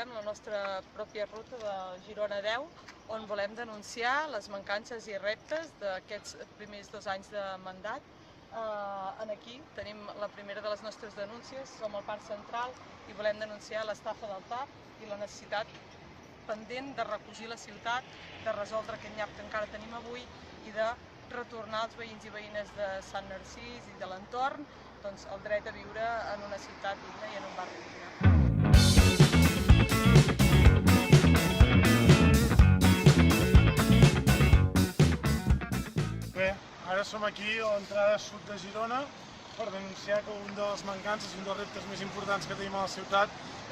comencem la nostra pròpia ruta de Girona 10, on volem denunciar les mancances i reptes d'aquests primers 2 anys de mandat. Aquí tenim la primera de les nostres denúncies, som al Parc Central i volem denunciar l'estafa del TAP i la necessitat pendent de recosir la ciutat, de resoldre aquest nyap que encara tenim avui i de retornar als veïns i veïnes de Sant Narcís i de l'entorn el dret a viure en una ciutat digna i en un barri digne. Bé, ara som aquí a l'entrada sud de Girona per denunciar que un dels mancances i un dels reptes més importants que tenim a la ciutat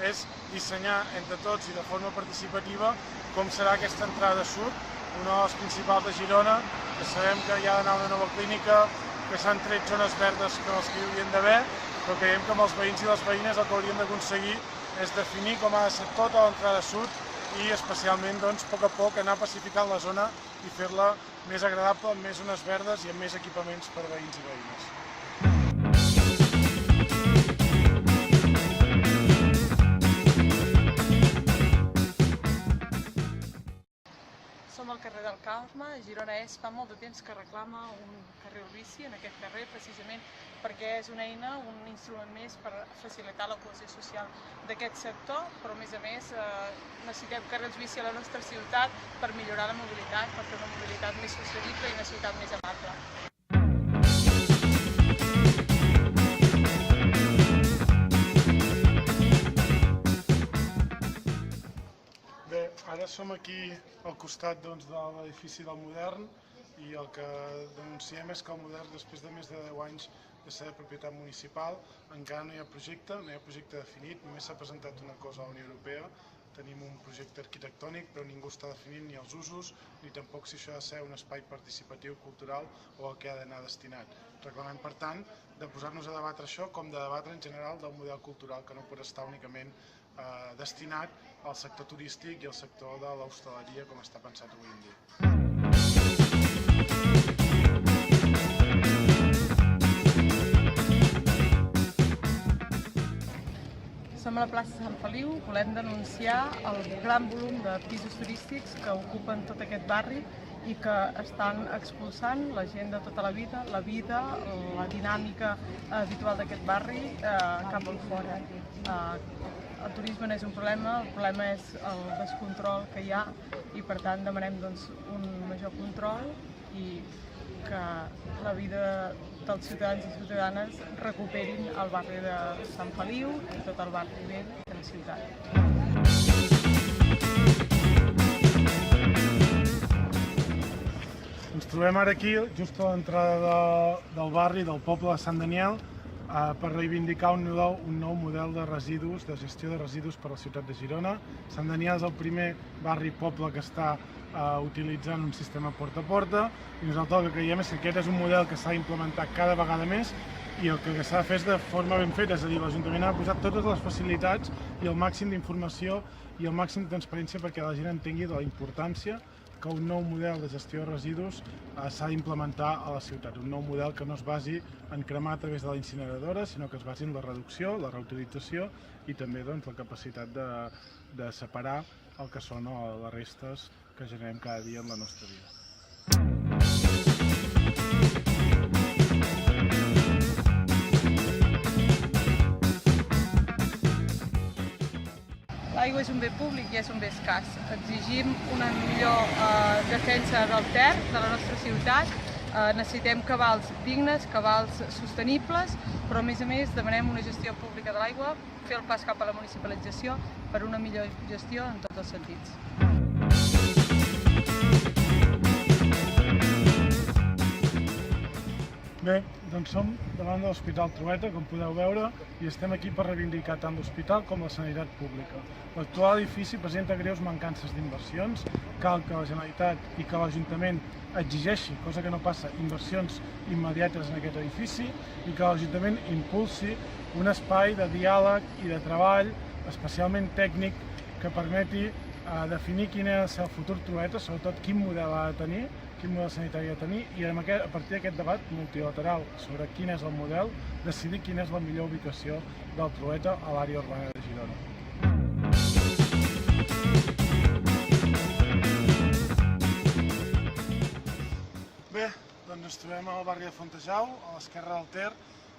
és dissenyar entre tots i de forma participativa com serà aquesta entrada sud, una de les principals de Girona, que sabem que hi ha d'anar a una nova clínica, que s'han tret zones verdes que les que hi haurien d'haver, però creiem que amb els veïns i les veïnes el que hauríem d'aconseguir és definir com ha de ser tota l'entrada sud i especialment, a poc a poc, anar pacificant la zona i fer-la més agradable, amb més zones verdes i amb més equipaments per veïns i veïnes. Som al carrer del Carme, Girona Est fa molt de temps que reclama un carril bici en aquest carrer, precisament perquè és una eina, un instrument més per facilitar la cohesió social d'aquest sector, però a més necessitem carrils bici a la nostra ciutat per millorar la mobilitat, per fer una mobilitat més sostenible i una ciutat més amable. Ara som aquí al costat de l'edifici del Modern i el que denunciem és que el Modern, després de més de 10 anys de ser de propietat municipal, encara no hi ha projecte definit, només s'ha presentat una cosa a la Unió Europea, tenim un projecte arquitectònic però ningú està definint ni els usos ni tampoc si això ha de ser un espai participatiu cultural o el que ha d'anar destinat. Reclamem, per tant, de posar-nos a debatre això com de debatre en general del model cultural que no pot estar únicament destinat al sector turístic i al sector de l'hostaleria com està pensat avui en dia. Som a la plaça Sant Feliu, volem denunciar el gran volum de pisos turístics que ocupen tot aquest barri i que estan expulsant la gent de tota la vida, la dinàmica habitual d'aquest barri cap al fora. El turisme no és un problema, el problema és el descontrol que hi ha i per tant demanem un major control i que la vida dels ciutadans i ciutadanes recuperin el barri de Sant Feliu i tot el barri vell de la ciutat. Ens trobem ara aquí, just a l'entrada del barri, del poble de Sant Daniel, per reivindicar un nou model de residus, de gestió de residus per a la ciutat de Girona. Sant Daniel és el primer barri-poble que està utilitzant un sistema porta a porta i nosaltres el que creiem és que aquest és un model que s'ha d'implementar cada vegada més i el que s'ha de fer és de forma ben feta, és a dir, l'Ajuntament ha posat totes les facilitats i el màxim d'informació i el màxim de transparència perquè la gent entengui de la importància que un nou model de gestió de residus s'ha d'implementar a la ciutat. Un nou model que no es basi en cremar a través de la incineradora, sinó que es basi en la reducció, la reutilització i també la capacitat de separar el que són les restes que generem cada dia en la nostra vida. L'aigua és un bé públic i és un bé escàs. Exigim una millor defensa del Ter, de la nostra ciutat. Necessitem cabals dignes, cabals sostenibles, però a més demanem una gestió pública de l'aigua, fer el pas cap a la municipalització per una millor gestió en tots els sentits. Bé, doncs som davant de l'Hospital Trueta, com podeu veure, i estem aquí per reivindicar tant l'hospital com la sanitat pública. L'actual edifici presenta greus mancances d'inversions, cal que la Generalitat i que l'Ajuntament exigeixi, cosa que no passa, inversions immediates en aquest edifici i que l'Ajuntament impulsi un espai de diàleg i de treball, especialment tècnic, que permeti definir quin ha de ser el futur Trueta, sobretot quin model ha de tenir, quin model sanitari ha de tenir i a partir d'aquest debat multilateral sobre quin és el model, decidir quina és la millor ubicació del Trueta a l'àrea urbana de Girona. Doncs ens trobem al barri de Fontejau, a l'esquerra del Ter,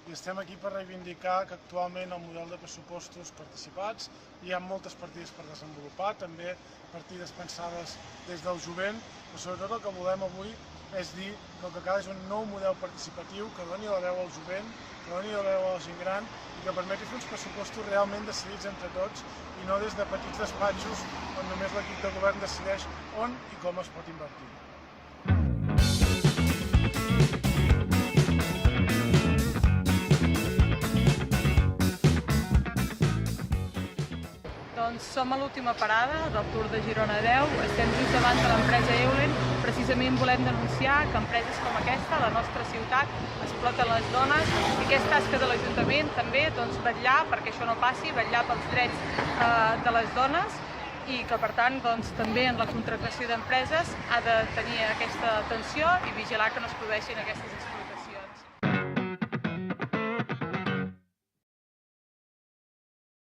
i estem aquí per reivindicar que actualment el model de pressupostos participats hi ha moltes partides per desenvolupar, també partides pensades des del jovent, però sobretot el que volem avui és dir que el que cal és un nou model participatiu que doni la veu al jovent, que doni la veu a la gent gran i que permeti fer uns pressupostos realment decidits entre tots i no des de petits despatxos on només l'equip de govern decideix on i com es pot invertir. Doncs som a l'última parada del Tour de Girona 10, estem just davant de l'empresa Eulen. Precisament volem denunciar que empreses com aquesta, a la nostra ciutat, exploten les dones i que és tasca de l'Ajuntament també vetllar perquè això no passi, vetllar pels drets de les dones i que per tant també en la contractació d'empreses ha de tenir aquesta atenció i vigilar que no es produeixin aquestes explotacions.